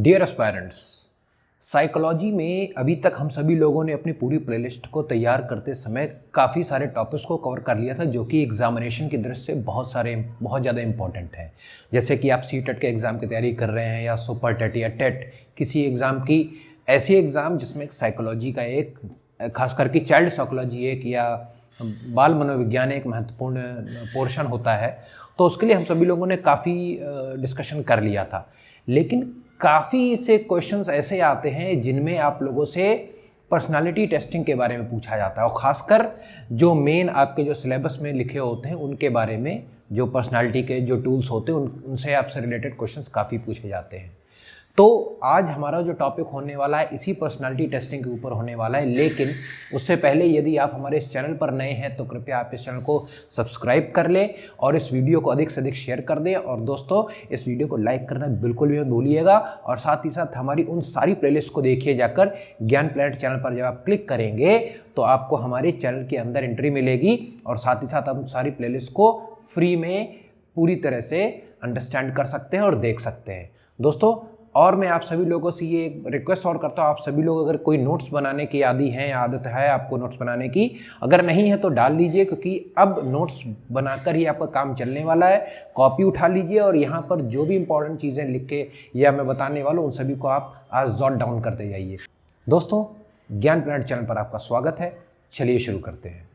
Dear aspirants, psychology में अभी तक हम सभी लोगों ने अपनी पूरी प्लेलिस्ट को तैयार करते समय काफ़ी सारे टॉपिक्स को कवर कर लिया था जो कि एग्जामिनेशन की दृष्टि से बहुत ज़्यादा इंपॉर्टेंट है। जैसे कि आप सी टेट के एग्ज़ाम की तैयारी कर रहे हैं या सुपर टेट या टेट, किसी एग्ज़ाम की ऐसी एग्ज़ाम जिसमें साइकोलॉजी का एक खास करके चाइल्ड साइकोलॉजी एक या बाल मनोविज्ञान एक महत्वपूर्ण पोर्शन होता है, तो उसके लिए हम सभी लोगों ने काफ़ी डिस्कशन कर लिया था। लेकिन काफ़ी से क्वेश्चंस ऐसे आते हैं जिनमें आप लोगों से पर्सनालिटी टेस्टिंग के बारे में पूछा जाता है और ख़ासकर जो मेन आपके जो सिलेबस में लिखे होते हैं उनके बारे में, जो पर्सनालिटी के जो टूल्स होते हैं उनसे आपसे रिलेटेड क्वेश्चंस काफ़ी पूछे जाते हैं। तो आज हमारा जो टॉपिक होने वाला है इसी पर्सनालिटी टेस्टिंग के ऊपर होने वाला है। लेकिन उससे पहले यदि आप हमारे इस चैनल पर नए हैं तो कृपया आप इस चैनल को सब्सक्राइब कर लें और इस वीडियो को अधिक से अधिक शेयर कर दें। और दोस्तों, इस वीडियो को लाइक करना बिल्कुल भी मत भूलिएगा और साथ ही साथ हमारी उन सारी प्लेलिस्ट को देखिए जाकर। ज्ञान प्लैनेट चैनल पर जब आप क्लिक करेंगे तो आपको हमारे चैनल के अंदर एंट्री मिलेगी और साथ ही साथ आप सारी प्लेलिस्ट को फ्री में पूरी तरह से अंडरस्टैंड कर सकते हैं और देख सकते हैं। दोस्तों, और मैं आप सभी लोगों से ये रिक्वेस्ट और करता हूँ, आप सभी लोग अगर कोई नोट्स बनाने की आदत है आपको नोट्स बनाने की, अगर नहीं है तो डाल लीजिए, क्योंकि अब नोट्स बनाकर ही आपका काम चलने वाला है। कॉपी उठा लीजिए और यहाँ पर जो भी इंपॉर्टेंट चीज़ें लिख के या मैं बताने वाला हूँ उन सभी को आप आज जॉट डाउन करते जाइए। दोस्तों, ज्ञान प्लैनेट चैनल पर आपका स्वागत है। चलिए शुरू करते हैं।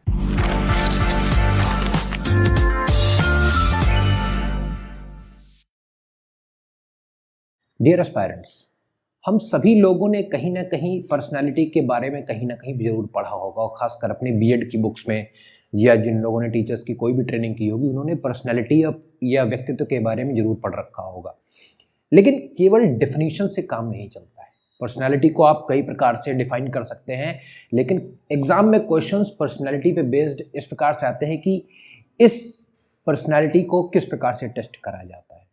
डियर एस्पायरेंट्स, हम सभी लोगों ने कहीं ना कहीं पर्सनालिटी के बारे में कहीं ना कहीं जरूर पढ़ा होगा और खासकर अपने बीएड की बुक्स में या जिन लोगों ने टीचर्स की कोई भी ट्रेनिंग की होगी उन्होंने पर्सनालिटी या व्यक्तित्व के बारे में जरूर पढ़ रखा होगा। लेकिन केवल डेफिनेशन से काम नहीं चलता है। पर्सनालिटी को आप कई प्रकार से डिफाइन कर सकते हैं, लेकिन एग्जाम में क्वेश्चंस पर्सनालिटी पे बेस्ड इस प्रकार से आते हैं कि इस पर्सनालिटी को किस प्रकार से टेस्ट करा जाता है।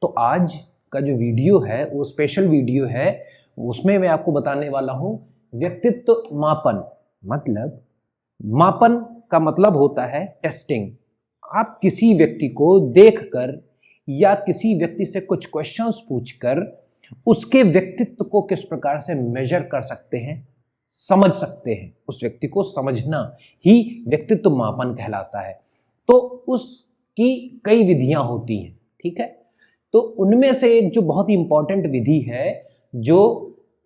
तो आज का जो वीडियो है वो स्पेशल वीडियो है, उसमें मैं आपको बताने वाला हूं व्यक्तित्व मापन। मतलब मापन का मतलब होता है टेस्टिंग। आप किसी व्यक्ति को देखकर या किसी व्यक्ति से कुछ क्वेश्चंस पूछकर उसके व्यक्तित्व को किस प्रकार से मेजर कर सकते हैं, समझ सकते हैं। उस व्यक्ति को समझना ही व्यक्तित्व मापन कहलाता है। तो उसकी कई विधियां होती हैं, ठीक है। तो उनमें से एक जो बहुत ही इंपॉर्टेंट विधि है जो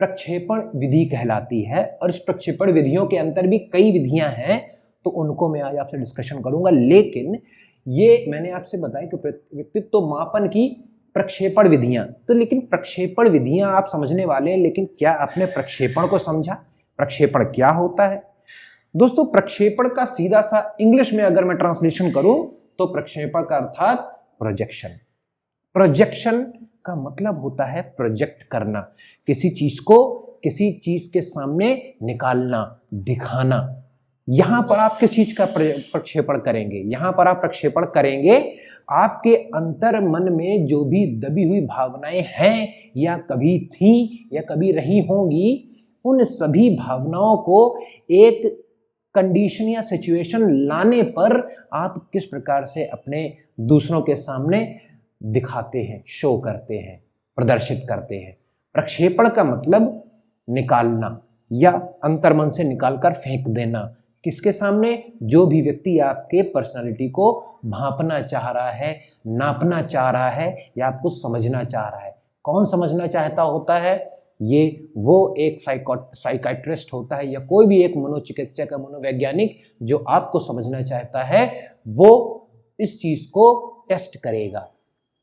प्रक्षेपण विधि कहलाती है, और इस प्रक्षेपण विधियों के अंदर भी कई विधियां हैं, तो उनको मैं आज आपसे डिस्कशन करूंगा। लेकिन ये मैंने आपसे बताया कि व्यक्तित्व मापन की प्रक्षेपण विधियां, तो लेकिन प्रक्षेपण विधियां आप समझने वाले हैं, लेकिन क्या आपने प्रक्षेपण को समझा? प्रक्षेपण क्या होता है? दोस्तों, प्रक्षेपण का सीधा सा इंग्लिश में अगर मैं ट्रांसलेशन करूं तो प्रक्षेपण का अर्थात प्रोजेक्शन। प्रोजेक्शन का मतलब होता है प्रोजेक्ट करना, किसी चीज को किसी चीज के सामने निकालना, दिखाना। यहां पर आप किस चीज का प्रक्षेपण करेंगे? यहां पर आप प्रक्षेपण करेंगे आपके अंतर मन में जो भी दबी हुई भावनाएं हैं या कभी थी या कभी रही होंगी, उन सभी भावनाओं को एक कंडीशन या सिचुएशन लाने पर आप किस प्रकार से अपने दूसरों के सामने दिखाते हैं, शो करते हैं, प्रदर्शित करते हैं। प्रक्षेपण का मतलब निकालना या अंतर्मन से निकालकर फेंक देना। किसके सामने? जो भी व्यक्ति आपके पर्सनालिटी को भांपना चाह रहा है, नापना चाह रहा है या आपको समझना चाह रहा है। कौन समझना चाहता होता है? ये वो एक साइकाइट्रिस्ट होता है या कोई भी एक मनोचिकित्सक या मनोवैज्ञानिक जो आपको समझना चाहता है, वो इस चीज को टेस्ट करेगा।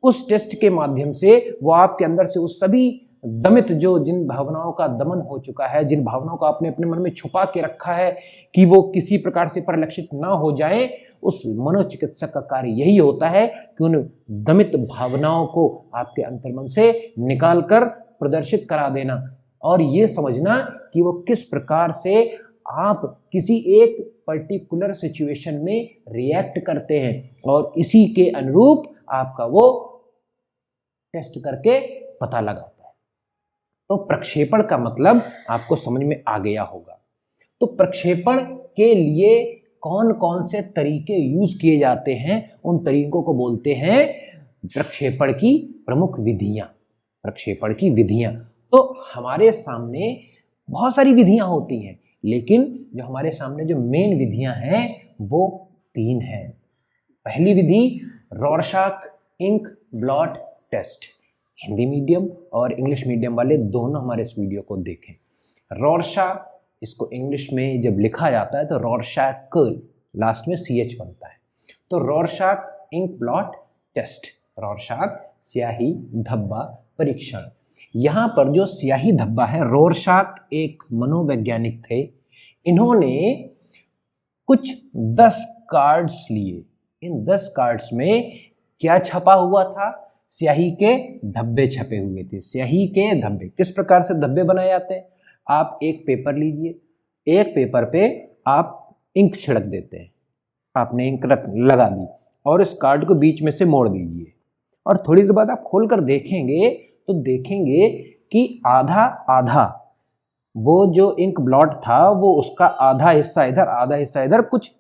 उस टेस्ट के माध्यम से वो आपके अंदर से उस सभी दमित जो जिन भावनाओं का दमन हो चुका है, जिन भावनाओं को आपने अपने मन में छुपा के रखा है कि वो किसी प्रकार से परिलक्षित ना हो जाए, उस मनोचिकित्सक का कार्य यही होता है कि उन दमित भावनाओं को आपके अंतर्मन से निकालकर प्रदर्शित करा देना और ये समझना कि वो किस प्रकार से आप किसी एक पर्टिकुलर सिचुएशन में रिएक्ट करते हैं और इसी के अनुरूप आपका वो टेस्ट करके पता लगाता है। तो प्रक्षेपण का मतलब आपको समझ में आ गया होगा। तो प्रक्षेपण के लिए कौन कौन से तरीके यूज किए जाते हैं, उन तरीकों को बोलते हैं प्रक्षेपण की प्रमुख विधियां। प्रक्षेपण की विधियां। तो हमारे सामने बहुत सारी विधियां होती हैं, लेकिन जो हमारे सामने जो मेन विधियां हैं वो 3 हैं। पहली विधि Rorschach ink blot test. Hindi medium और इंग्लिश मीडियम वाले दोनों हमारे इस वीडियो को देखें। रॉरशॉक, इसको इंग्लिश में जब लिखा जाता है तो रॉरशॉक, लास्ट में CH बनता है। तो रॉरशॉक इंक ब्लॉट टेस्ट, रॉरशॉक स्याही धब्बा परीक्षण। यहाँ पर जो स्याही धब्बा है, रॉरशॉक एक मनोवैज्ञानिक थे, इन्होंने कुछ 10 कार्ड्स लिए। इन 10 कार्ड्स में क्या छपा हुआ था? स्याही के धब्बे छपे हुए थे। स्याही के धब्बे किस प्रकार से धब्बे बनाए जाते हैं? आप एक पेपर लीजिए, एक पेपर पे आप इंक छिड़क देते हैं, आपने इंक लगा दी और इस कार्ड को बीच में से मोड़ दीजिए और थोड़ी देर बाद आप खोलकर देखेंगे तो देखेंगे कि आधा आधा वो जो इंक ब्लॉट था वो उसका आधा हिस्सा इधर आधा हिस्सा इधर कुछ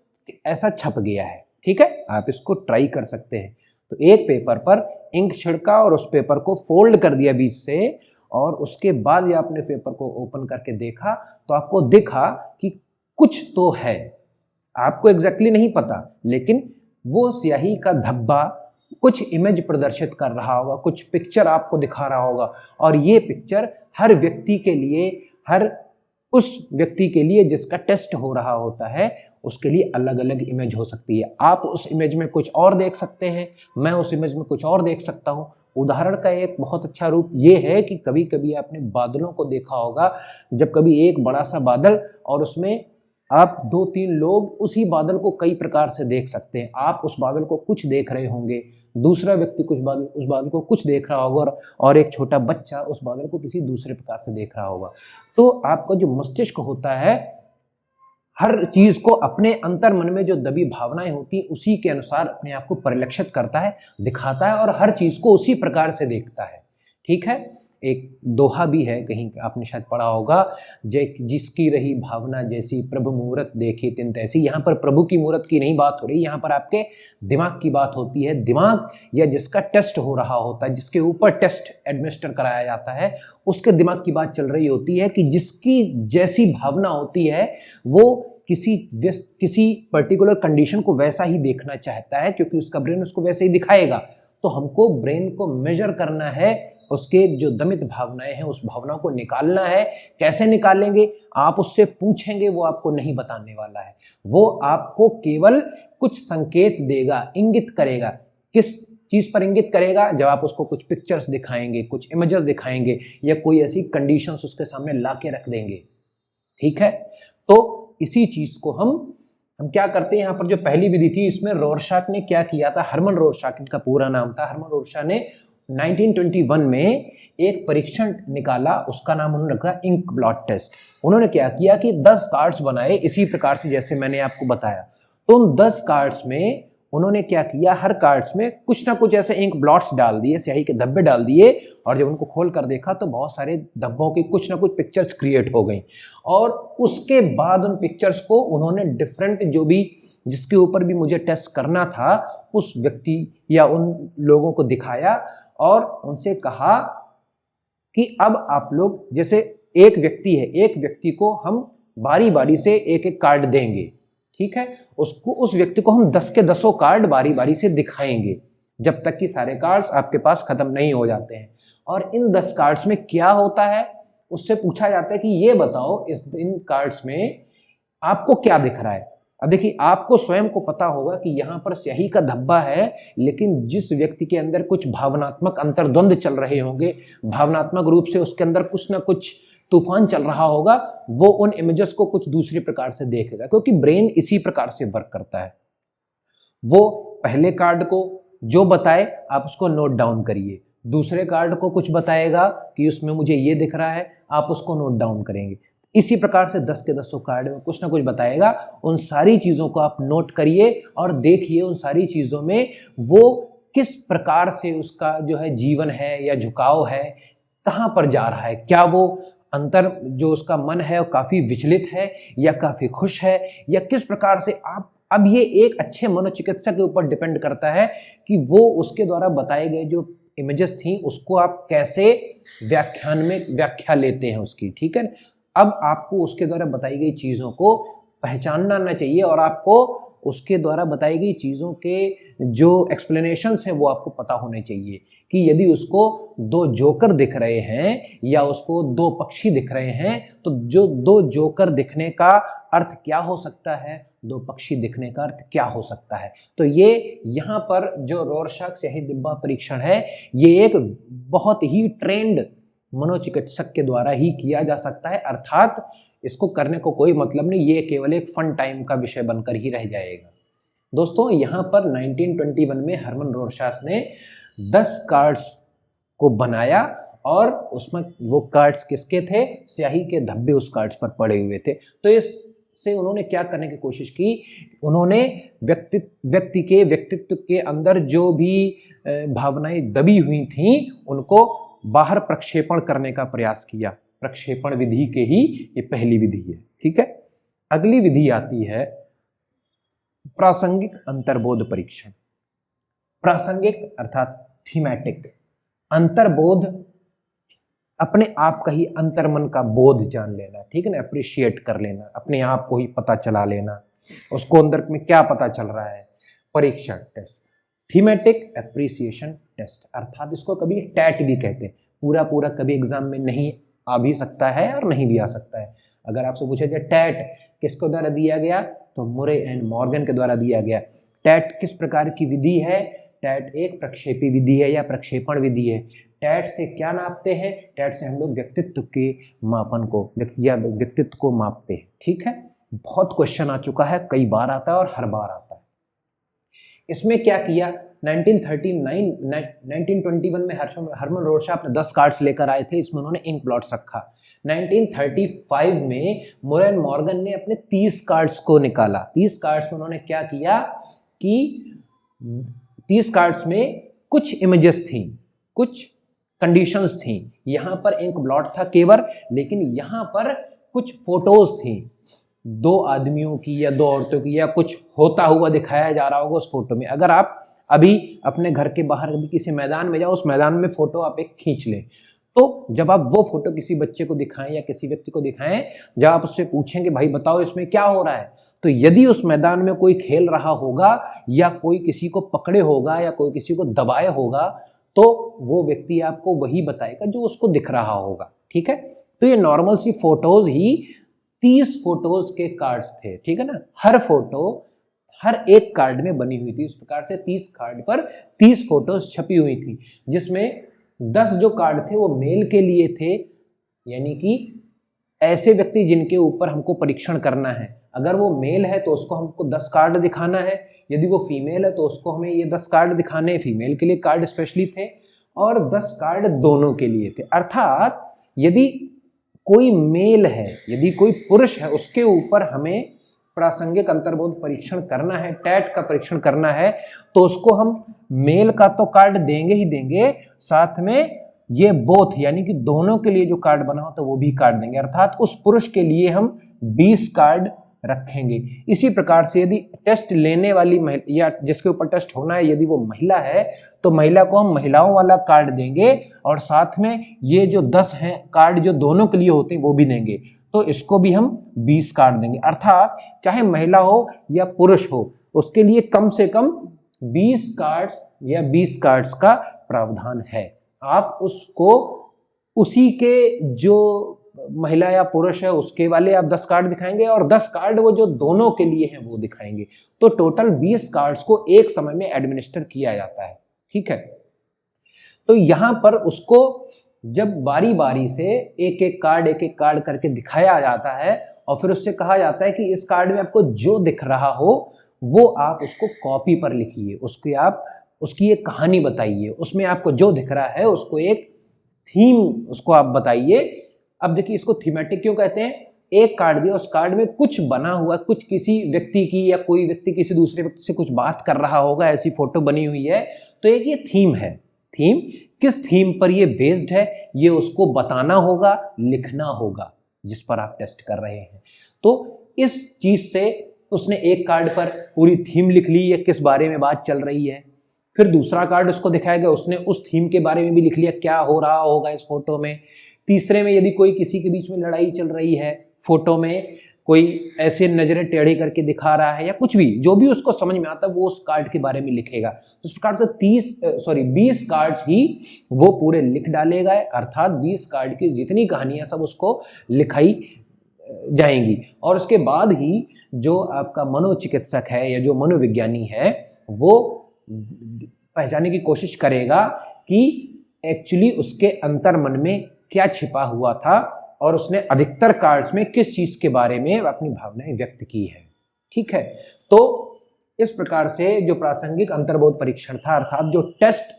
ऐसा छप गया है। ठीक है, आप इसको ट्राई कर सकते हैं। तो एक पेपर पर इंक छिड़का और उस पेपर को फोल्ड कर दिया बीच से, और उसके बाद ये आपने पेपर को ओपन करके देखा तो आपको दिखा कि कुछ तो है, आपको एग्जैक्टली नहीं पता, लेकिन वो स्याही का धब्बा कुछ इमेज प्रदर्शित कर रहा होगा, कुछ पिक्चर आपको दिखा रहा होगा। और ये पिक्चर हर व्यक्ति के लिए, हर उस व्यक्ति के लिए जिसका टेस्ट हो रहा होता है, उसके लिए अलग अलग इमेज हो सकती है। आप उस इमेज में कुछ और देख सकते हैं, मैं उस इमेज में कुछ और देख सकता हूँ। उदाहरण का एक बहुत अच्छा रूप ये है कि कभी कभी आपने बादलों को देखा होगा, जब कभी एक बड़ा सा बादल और उसमें आप 2-3 लोग उसी बादल को कई प्रकार से देख सकते हैं। आप उस बादल को कुछ देख रहे होंगे, दूसरा व्यक्ति उस बादल को कुछ देख रहा होगा, और एक छोटा बच्चा उस बादल को किसी दूसरे प्रकार से देख रहा होगा। तो आपका जो मस्तिष्क होता है, हर चीज को अपने अंतर मन में जो दबी भावनाएं होती हैं उसी के अनुसार अपने आप को परिलक्षित करता है, दिखाता है, और हर चीज को उसी प्रकार से देखता है। ठीक है, एक दोहा भी है, कहीं आपने शायद पढ़ा होगा, जिसकी रही भावना जैसी प्रभु मूरत देखी तिन तैसी। यहाँ पर प्रभु की मूरत की नहीं बात हो रही, यहाँ पर आपके दिमाग की बात होती है। दिमाग या जिसका टेस्ट हो रहा होता है, जिसके ऊपर टेस्ट एडमिनिस्टर कराया जाता है, उसके दिमाग की बात चल रही होती है कि जिसकी जैसी भावना होती है वो किसी पर्टिकुलर कंडीशन को वैसा ही देखना चाहता है, क्योंकि उसका ब्रेन उसको वैसे ही दिखाएगा। तो हमको ब्रेन को मेजर करना है, उसके जो दमित भावनाएं हैं उस भावनाओं को निकालना है। कैसे निकालेंगे? आप उससे पूछेंगे, वो आपको नहीं बताने वाला है। वो आपको केवल कुछ संकेत देगा, इंगित करेगा। किस चीज पर इंगित करेगा? जब आप उसको कुछ पिक्चर्स दिखाएंगे, कुछ इमेजेस दिखाएंगे, या कोई ऐसी कंडीशंस उसके सामने ला के रख देंगे। ठीक है, तो इसी चीज को हम क्या करते हैं। यहाँ पर जो पहली विधि थी, इसमें रॉरशॉक ने क्या किया था? हरमन रॉरशॉक इनका पूरा नाम था। हरमन रॉरशॉक ने 1921 में एक परीक्षण निकाला, उसका नाम उन्होंने रखा इंक ब्लॉट टेस्ट। उन्होंने क्या किया कि 10 कार्ड्स बनाए इसी प्रकार से जैसे मैंने आपको बताया। तो उन 10 कार्ड्स में उन्होंने क्या किया, हर कार्ड्स में कुछ ना कुछ ऐसे इंक ब्लॉट्स डाल दिए, स्याही के धब्बे डाल दिए, और जब उनको खोल कर देखा तो बहुत सारे धब्बों की कुछ ना कुछ पिक्चर्स क्रिएट हो गई। और उसके बाद उन पिक्चर्स को उन्होंने डिफरेंट, जो भी जिसके ऊपर भी मुझे टेस्ट करना था, उस व्यक्ति या उन लोगों को दिखाया और उनसे कहा कि अब आप लोग, जैसे एक व्यक्ति है, एक व्यक्ति को हम बारी बारी से एक एक कार्ड देंगे। ठीक है, उस व्यक्ति को हम 10 के 10 कार्ड बारी बारी से दिखाएंगे, जब तक कि सारे कार्ड्स आपके पास खत्म नहीं हो जाते हैं। और इन 10 कार्ड्स में क्या होता है, उससे पूछा जाता है कि ये बताओ इन कार्ड्स में आपको क्या दिख रहा है। अब देखिए, आपको स्वयं को पता होगा कि यहाँ पर स्याही का धब्बा है, लेकिन जिस व्यक्ति के अंदर कुछ भावनात्मक अंतर्द्वंद चल रहे होंगे, भावनात्मक रूप से उसके अंदर कुछ ना कुछ तूफान चल रहा होगा, वो उन इमेजेस को कुछ दूसरे प्रकार से देखेगा, क्योंकि ब्रेन इसी प्रकार से वर्क करता है। वो पहले कार्ड को जो बताए आप उसको नोट डाउन करिए, दूसरे कार्ड को कुछ बताएगा कि उसमें मुझे ये दिख रहा है, आप उसको नोट डाउन करेंगे। इसी प्रकार से 10 के 10 कार्ड में कुछ ना कुछ बताएगा, उन सारी चीज़ों को आप नोट करिए और देखिए उन सारी चीज़ों में वो किस प्रकार से उसका जो है जीवन है या झुकाव है, कहाँ पर जा रहा है। क्या वो अंतर जो उसका मन है वो काफ़ी विचलित है या काफ़ी खुश है, या किस प्रकार से आप, अब ये एक अच्छे मनोचिकित्सक के ऊपर डिपेंड करता है कि वो उसके द्वारा बताए गए जो इमेजेस थी उसको आप कैसे व्याख्यान में व्याख्या लेते हैं उसकी, ठीक है। अब आपको उसके द्वारा बताई गई चीज़ों को पहचानना आना चाहिए और आपको उसके द्वारा बताई गई चीज़ों के जो एक्सप्लेनेशंस हैं वो आपको पता होने चाहिए कि यदि उसको दो जोकर दिख रहे हैं या उसको दो पक्षी दिख रहे हैं तो जो दो जोकर दिखने का अर्थ क्या हो सकता है, दो पक्षी दिखने का अर्थ क्या हो सकता है। तो ये यहाँ पर जो रोरशाक स्याही डिब्बा परीक्षण है ये एक बहुत ही ट्रेंड मनोचिकित्सक के द्वारा ही किया जा सकता है, अर्थात इसको करने को कोई मतलब नहीं, ये केवल एक फन टाइम का विषय बनकर ही रह जाएगा। दोस्तों यहाँ पर 1921 में हरमन रोरशाक ने 10 कार्ड्स को बनाया और उसमें वो कार्ड्स किसके थे, स्याही के धब्बे उस कार्ड्स पर पड़े हुए थे। तो इससे उन्होंने क्या करने की कोशिश की, उन्होंने व्यक्ति के व्यक्तित्व के अंदर जो भी भावनाएं दबी हुई थीं उनको बाहर प्रक्षेपण करने का प्रयास किया। प्रक्षेपण विधि के ही ये पहली विधि है, ठीक है। अगली विधि आती है प्रासंगिक अंतर्बोध परीक्षण। प्रासंगिक अर्थात थीमेटिक, अंतर्बोध अपने आप का ही अंतर्मन का बोध जान लेना, ठीक है ना, अप्रिशिएट कर लेना, अपने आप को ही पता चला लेना, उसको अंदर में क्या पता चल रहा है। परीक्षण टेस्ट, थीमेटिक एप्रिसिएशन टेस्ट, अर्थात इसको कभी टैट भी कहते हैं। पूरा पूरा कभी एग्जाम में नहीं आ भी सकता है और नहीं भी आ सकता है। अगर आपसे पूछा जाए टैट किसको द्वारा दिया गया तो मुरे एंड मॉर्गन के द्वारा दिया गया। टैट किस प्रकार की विधि है, टैट एक प्रक्षेपी विधि है या प्रक्षेपण विधि है। टैट से क्या नापते हैं, टैट से हम लोग व्यक्तित्व के मापन को या व्यक्तित्व को मापते हैं, ठीक है। बहुत क्वेश्चन आ चुका है, कई बार आता है और हर बार आता है। इसमें क्या किया, 1921 में हरमन रोरशाक ने 10 कार्ड्स लेकर आए थे, इसमें उन्होंने इंक ब्लॉट्स रखा। 1935 में मुरे एंड मॉर्गन ने अपने 30 कार्ड्स को निकाला। 30 कार्ड्स में उन्होंने क्या किया कि 30 कार्ड्स में कुछ इमेजेस थी, कुछ कंडीशंस थी। यहाँ पर इंक ब्लॉट था केवल, लेकिन यहाँ पर कुछ फोटोज थी, 2 आदमियों की या 2 औरतों की या कुछ होता हुआ दिखाया जा रहा होगा उस फोटो में। अगर आप अभी अपने घर के बाहर कभी किसी मैदान में जाओ, उस मैदान में फोटो आप एक खींच लें, तो जब आप वो फोटो किसी बच्चे को दिखाएं या किसी व्यक्ति को दिखाएं, जब आप उससे पूछेंगे भाई बताओ इसमें क्या हो रहा है, तो यदि उस मैदान में कोई खेल रहा होगा या कोई किसी को पकड़े होगा या कोई किसी को दबाए होगा, तो वो व्यक्ति आपको वही बताएगा जो उसको दिख रहा होगा, ठीक है। तो ये नॉर्मल सी फोटोज ही 30 फोटोज के कार्ड्स थे, ठीक है ना। हर फोटो हर एक कार्ड में बनी हुई थी। इस प्रकार से 30 कार्ड पर 30 फोटोज छपी हुई थी, जिसमें 10 जो कार्ड थे वो मेल के लिए थे, यानी कि ऐसे व्यक्ति जिनके ऊपर हमको परीक्षण करना है। अगर वो मेल है तो उसको हमको 10 कार्ड दिखाना है, यदि वो फीमेल है तो उसको हमें ये 10 कार्ड दिखाने हैं। फीमेल के लिए कार्ड स्पेशली थे और 10 कार्ड दोनों के लिए थे। अर्थात यदि कोई मेल है, यदि कोई पुरुष है, उसके ऊपर हमें प्रासंगिक अंतर्बोध परीक्षण करना है, टैट का परीक्षण करना है, तो उसको हम मेल का तो कार्ड देंगे ही देंगे, साथ में ये बोथ यानी कि दोनों के लिए जो कार्ड बना हो तो वो भी कार्ड देंगे। अर्थात उस पुरुष के लिए हम 20 कार्ड रखेंगे। इसी प्रकार से यदि टेस्ट लेने वाली महिला या जिसके ऊपर टेस्ट होना है यदि वो महिला है तो महिला को हम महिलाओं वाला कार्ड देंगे और साथ में ये जो 10 हैं कार्ड जो दोनों के लिए होते हैं वो भी देंगे, तो इसको भी हम 20 कार्ड देंगे। अर्थात चाहे महिला हो या पुरुष हो उसके लिए कम से कम 20 कार्ड्स या 20 कार्ड्स का प्रावधान है। आप उसको उसी के जो महिला या पुरुष है उसके वाले आप 10 कार्ड दिखाएंगे और 10 कार्ड वो जो दोनों के लिए हैं वो दिखाएंगे, तो टोटल 20 कार्ड्स को एक समय में एडमिनिस्टर किया जाता है, ठीक है। तो यहां पर उसको जब बारी बारी से एक एक कार्ड करके दिखाया जाता है और फिर उससे कहा जाता है कि इस कार्ड में आपको जो दिख रहा हो वो आप उसको कॉपी पर लिखिए, उसकी एक कहानी बताइए, उसमें आपको जो दिख रहा है उसको एक थीम उसको आप बताइए। अब देखिए इसको थीमेटिक क्यों कहते हैं, एक कार्ड दिया, उस कार्ड में कुछ बना हुआ, कुछ किसी व्यक्ति की या कोई व्यक्ति किसी दूसरे व्यक्ति से कुछ बात कर रहा होगा, ऐसी फोटो बनी हुई है, तो एक ये थीम है। थीम किस थीम पर ये बेस्ड है ये उसको बताना होगा, लिखना होगा जिस पर आप टेस्ट कर रहे हैं। तो इस चीज से उसने एक कार्ड पर पूरी थीम लिख ली है, किस बारे में बात चल रही है, फिर दूसरा कार्ड उसको दिखाया गया, उसने उस थीम के बारे में भी लिख लिया क्या हो रहा होगा इस फोटो में। तीसरे में यदि कोई किसी के बीच में लड़ाई चल रही है, फोटो में कोई ऐसे नजरें टेढ़ी करके दिखा रहा है या कुछ भी, जो भी उसको समझ में आता है वो उस कार्ड के बारे में लिखेगा। तो इस प्रकार से 20 कार्ड्स ही वो पूरे लिख डालेगा, अर्थात 20 कार्ड की जितनी कहानियां सब उसको लिखाई जाएंगी। और उसके बाद ही जो आपका मनोचिकित्सक है या जो मनोविज्ञानी है वो पहचानने की कोशिश करेगा कि एक्चुअली उसके अंतर मन में क्या छिपा हुआ था और उसने अधिकतर कार्ड्स में किस चीज के बारे में अपनी भावनाएं व्यक्त की है। ठीक है, तो इस प्रकार से जो प्रासंगिक अंतर्बोध परीक्षण था, अर्थात जो टेस्ट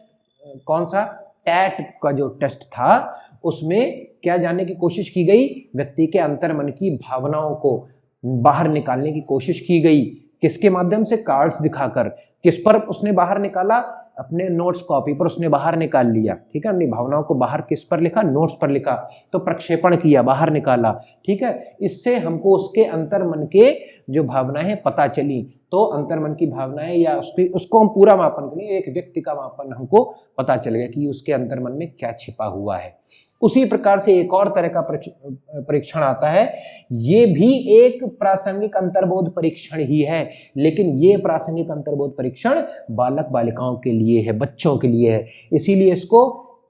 कौन सा टैट का जो टेस्ट था, उसमें क्या जानने की कोशिश की गई, व्यक्ति के अंतर मन की भावनाओं को बाहर निकालने की कोशिश की गई। किसके माध्यम से, कार्ड्स दिखाकर। किस पर उसने बाहर निकाला, अपने नोट्स कॉपी पर उसने बाहर निकाल लिया। ठीक है, अपनी भावनाओं को बाहर किस पर लिखा, नोट्स पर लिखा, तो प्रक्षेपण किया, बाहर निकाला। ठीक है, इससे हमको उसके अंतर मन के जो भावनाएं पता चली। तो अंतर मन की भावनाएं या उसको हम पूरा मापन करें, एक व्यक्ति का मापन हमको पता चल गया कि उसके अंतर मन में क्या छिपा हुआ है। उसी प्रकार से एक और तरह का परीक्षण आता है, ये भी एक प्रासंगिक अंतर्बोध परीक्षण ही है, लेकिन ये प्रासंगिक अंतर्बोध परीक्षण बालक बालिकाओं के लिए है, बच्चों के लिए है। इसीलिए इसको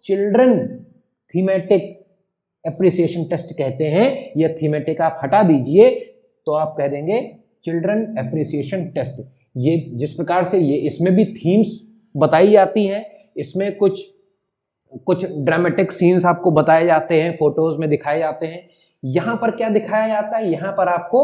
चिल्ड्रन थीमेटिक एप्रिसिएशन टेस्ट कहते हैं। यह थीमेटिक आप हटा दीजिए तो आप कह देंगे चिल्ड्रन एप्रिसिएशन टेस्ट। ये जिस प्रकार से ये इसमें भी थीम्स बताई जाती हैं, इसमें कुछ ड्रामेटिक सीन्स आपको बताए जाते हैं, फोटोज में दिखाए जाते हैं। यहां पर क्या दिखाया जाता है, यहां पर आपको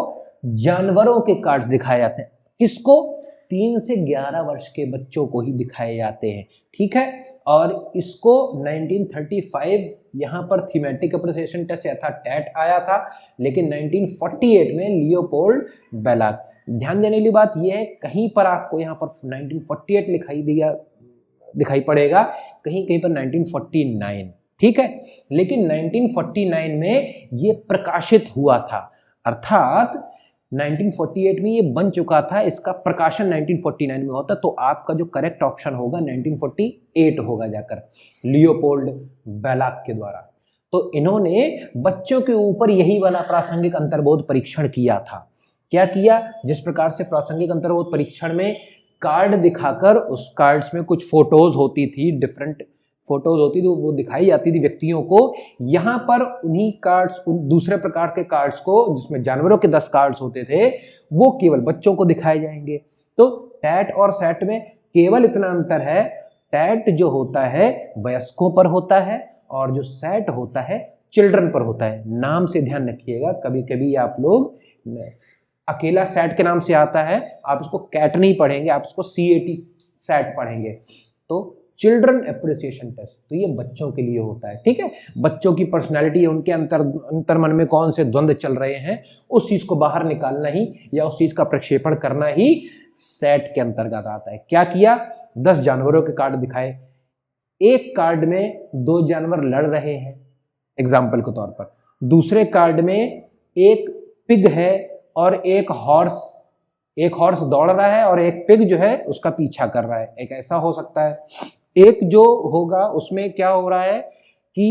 जानवरों के कार्ड्स दिखाए जाते हैं। किसको, 3 से 11 वर्ष के बच्चों को ही दिखाए जाते हैं। ठीक है, और इसको 1935 यहां पर थीमेटिक एप्रिसिएशन टेस्ट अर्थात टैट आया था, लेकिन 1948 में लियोपोल्ड बेलाक। ध्यान देने वाली बात यह है, कहीं पर आपको यहां पर 1948 दिखाई पड़ेगा, कहीं कहीं पर 1949। ठीक है, लेकिन 1949 में ये प्रकाशित हुआ था, अर्थात 1948 में ये बन चुका था, इसका प्रकाशन 1949 में होता, तो आपका जो करेक्ट ऑप्शन होगा 1948 होगा जाकर, लियोपोल्ड बेलाक के द्वारा। तो इन्होंने बच्चों के ऊपर यही वाला प्रासंगिक अंतर्बोध परीक्षण किया था। क्या किया, जिस प्रकार से प्रासंगिक अंतर्बोध परीक्षण में कार्ड दिखाकर, उस कार्ड्स में कुछ फोटोज होती थी, डिफरेंट फोटोज होती थी, वो दिखाई जाती थी व्यक्तियों को। यहाँ पर उन्हीं कार्ड्स, दूसरे प्रकार के कार्ड्स को, जिसमें जानवरों के 10 कार्ड्स होते थे, वो केवल बच्चों को दिखाए जाएंगे। तो टैट और सेट में केवल इतना अंतर है, टैट जो होता है वयस्कों पर होता है और जो सेट होता है चिल्ड्रन पर होता है। नाम से ध्यान रखिएगा, कभी कभी आप लोग अकेला सेट के नाम से आता है, आप इसको कैट नहीं पढ़ेंगे, आप इसको CAT सेट पढ़ेंगे। तो चिल्ड्रन एप्रिसिएशन टेस्ट, तो ये बच्चों के लिए होता है। ठीक है, बच्चों की पर्सनालिटी, उनके अंतर मन में कौन से द्वंद्व चल रहे हैं, उस चीज को बाहर निकालना ही या उस चीज का प्रक्षेपण करना ही सेट के अंतर्गत आता है। क्या किया, 10 जानवरों के कार्ड दिखाए, एक कार्ड में 2 जानवर लड़ रहे हैं एग्जाम्पल के तौर पर, दूसरे कार्ड में एक पिग है और एक हॉर्स दौड़ रहा है और एक पिग जो है उसका पीछा कर रहा है। एक ऐसा हो सकता है। एक जो होगा उसमें क्या हो रहा है कि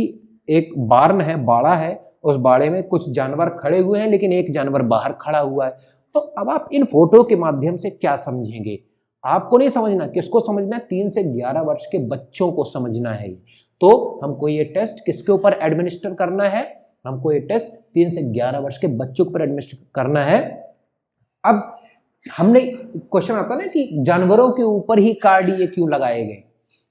एक बार्न है, बाड़ा है, उस बाड़े में कुछ जानवर खड़े हुए हैं लेकिन एक जानवर बाहर खड़ा हुआ है। तो अब आप इन फोटो के माध्यम से क्या समझेंगे, आपको नहीं समझना, किसको समझना है, 3 से 11 वर्ष के बच्चों को समझना है। तो हमको ये टेस्ट किसके ऊपर एडमिनिस्टर करना है, हमको ये टेस्ट 3 से 11 वर्ष के बच्चों पर एडमिनिस्टर करना है। अब हमने क्वेश्चन आता ना कि जानवरों के ऊपर ही कार्ड ये क्यों लगाए गए,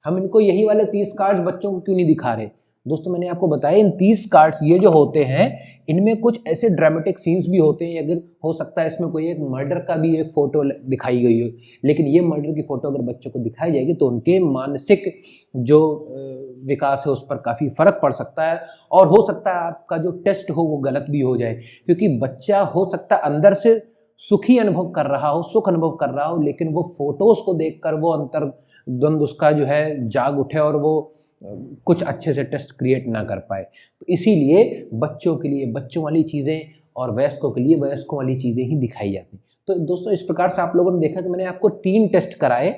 हम इनको यही वाले 30 कार्ड्स बच्चों को क्यों नहीं दिखा रहे। दोस्तों मैंने आपको बताया इन 30 कार्ड्स ये जो होते हैं, इनमें कुछ ऐसे ड्रामेटिक सीन्स भी होते हैं। अगर हो सकता है इसमें कोई एक मर्डर का भी एक फोटो दिखाई गई हो, लेकिन ये मर्डर की फोटो अगर बच्चों को दिखाई जाएगी तो उनके मानसिक जो विकास है उस पर काफ़ी फर्क पड़ सकता है, और हो सकता है आपका जो टेस्ट हो वो गलत भी हो जाए, क्योंकि बच्चा हो सकता है अंदर से सुखी अनुभव कर रहा हो, सुख अनुभव कर रहा हो, लेकिन वो फोटोज को देखकर वो अंतर द्वंद उसका जो है जाग उठे और वो कुछ अच्छे से टेस्ट क्रिएट ना कर पाए। तो इसीलिए बच्चों के लिए बच्चों वाली चीज़ें और वयस्कों के लिए वयस्कों वाली चीज़ें ही दिखाई जाती हैं। तो दोस्तों इस प्रकार से आप लोगों ने देखा कि मैंने आपको 3 टेस्ट कराए।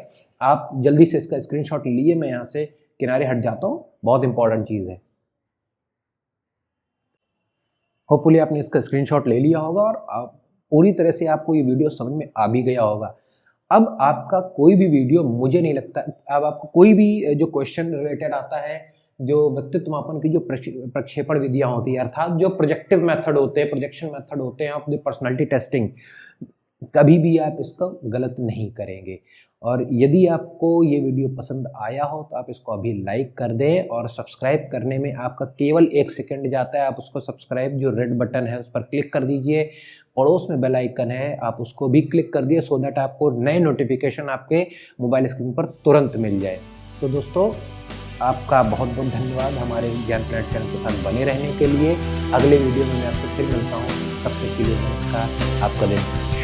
आप जल्दी से इसका स्क्रीनशॉट लीजिए, मैं यहाँ से किनारे हट जाता हूँ, बहुत इंपॉर्टेंट चीज़ है। होपफुली आपने इसका स्क्रीनशॉट ले लिया होगा और आप पूरी तरह से आपको ये वीडियो समझ में आ भी गया होगा। अब आपका कोई भी वीडियो, मुझे नहीं लगता, अब आपको कोई भी जो क्वेश्चन रिलेटेड आता है, जो व्यक्तित्व मापन की जो प्रक्षेपण विधियां होती है, अर्थात जो प्रोजेक्टिव मेथड होते हैं, प्रोजेक्शन मेथड होते हैं ऑफ द पर्सनालिटी टेस्टिंग, कभी भी आप इसको गलत नहीं करेंगे। और यदि आपको ये वीडियो पसंद आया हो तो आप इसको अभी लाइक कर दें, और सब्सक्राइब करने में आपका केवल 1 सेकंड जाता है। आप उसको सब्सक्राइब जो रेड बटन है उस पर क्लिक कर दीजिए, पड़ोस में बेल आइकन है आप उसको भी क्लिक कर दिए, सो दैट आपको नए नोटिफिकेशन आपके मोबाइल स्क्रीन पर तुरंत मिल जाए। तो दोस्तों आपका बहुत बहुत धन्यवाद हमारे ज्ञान प्लैनेट चैनल के साथ बने रहने के लिए। अगले वीडियो में मैं आपसे फिर मिलता हूँ, तब तक के लिए नमस्कार, आपका दिन